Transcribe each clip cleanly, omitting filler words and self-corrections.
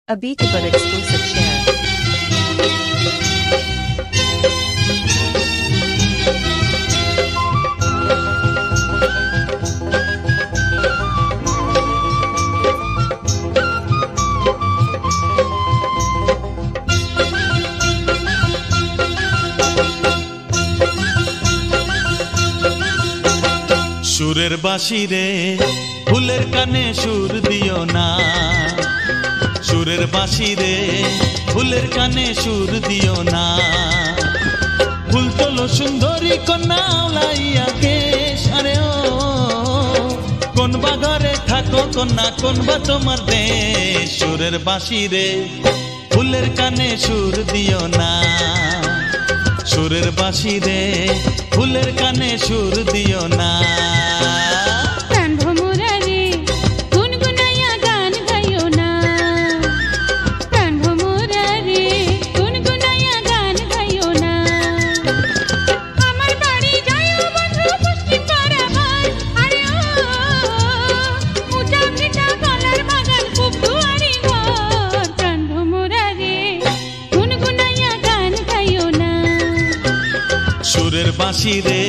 A Beatable exclusive share. সুরের বাঁশি রে ফুলের কানে সুর দিও না, সুরের বাঁশি রে ফুলের কানে সুর দিও না। ফুল তোলো সুন্দরী কন্যা লাইয়া কেশ, আরে ও কোন বা ঘরে থাকো কন্যা, কোন বা তোমার দেশ। সুরের বাঁশি রে ফুলের কানে সুর দিও না, সুরের বাঁশি রে ফুলের কানে সুর দিও না। সুরের বাঁশি রে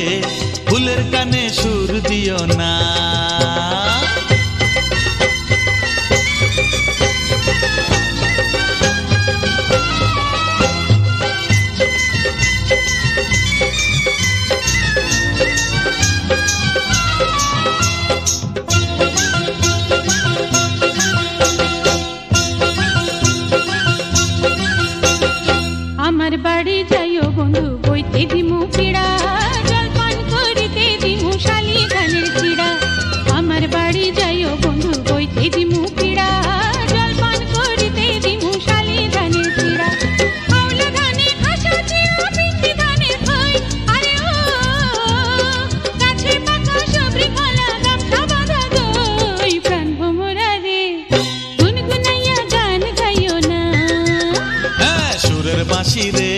ফুলের কানে সুর দিও না। আমার বাড়ি যাইও বন্ধু বইতে দিমু পিড়া, জলপান করিতে দিমু শালি ধানের চিড়া। আমার বাড়ি যাইও বন্ধু বইতে দিমু পিড়া, জলপান করিতে দিমু শালি ধানের চিড়া। আউলা ধানে খাসা চিড়া পিন্ডি ধানের খই, আরে ও গাছে পাকা সবরি কলা গামছা বাঁধা দই। প্রাণ ভোমরা রে গুনগুনাইয়া গান গাইও না। সুরের বাঁশি রে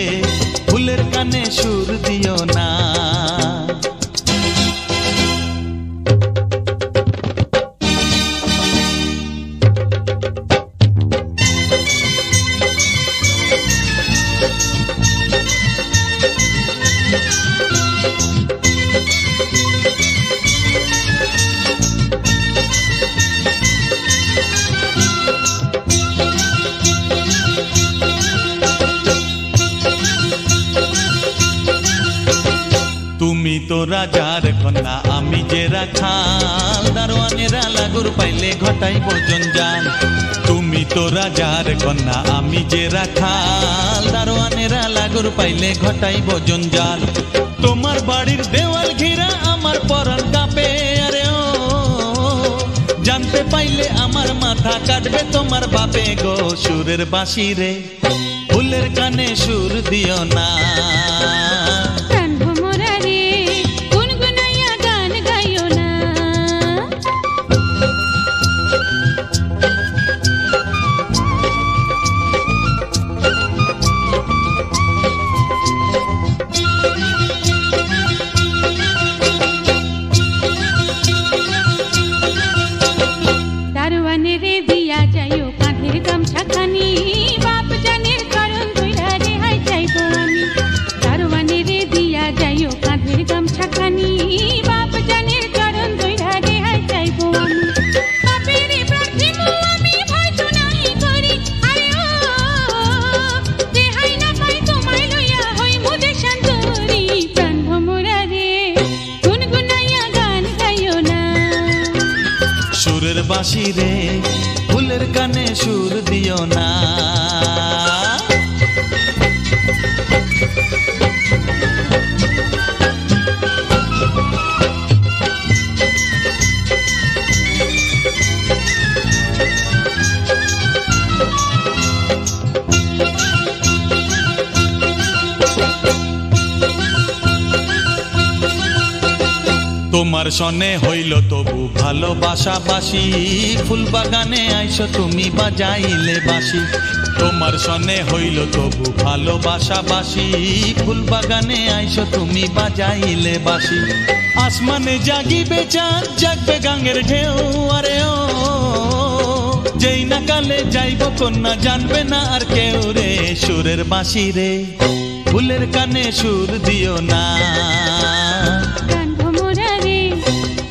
ফুলের কানে সুর দিও না। তুমি তো রাজার কন্যা, আমি যে রাখাল, দারোয়ানেরা লাগুর পাইলে ঘটাইব জঞ্জাল। তুমি তো রাজার কন্যা, আমি যে রাখাল, দারোয়ানেরা লাগুর পাইলে ঘটাইব জঞ্জাল। তোমার বাড়ির দেওয়াল ঘিরা আমার পরাণ কাঁপে, আরে ও জানতে পাইলে আমার মাথা কাটবে তোমার বাপে গো। সুরের বাঁশি রে ফুলের কানে সুর দিও না। সুরের বাঁশি রে ফুলের কানে সুর দিও না। তোমার সনে হইল তবু ভালোবাসাবাসি, ফুল বাগানে আইসো তুমি বাজাইলে বাঁশি। তোমার সনে হইল তবু ভালোবাসাবাসি, ফুল বাগানে আইসো তুমি বাজাইলে বাঁশি। আসমানে জাগিবে চাঁদ, জাগবে গাঙ্গের ঢেউ, আরে ও যেই না কালে যাইব কন্যা জানবে না আর কেউ রে। সুরের বাঁশি রে ফুলের কানে সুর দিও না। গান ভোমরা রে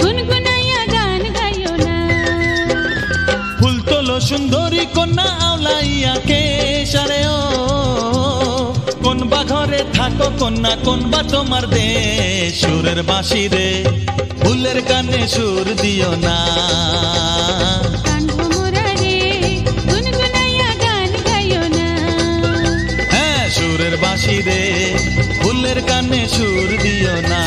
গুনগুনাইয়া গান গাইও না। ফুল তোলো সুন্দরী কন্যা আওলাইয়া কেশারে ও। কোন বা ঘরে থাকো কন্যা কোন বা তোমার দেশ। সুরের বাঁশি রে ফুলের কানে সুর দিও না। গান ভোমরা রে গুনগুনাইয়া গান গাইও না। হ্যাঁ সুরের বাঁশি রে ফুলের কানে সুর দিও না।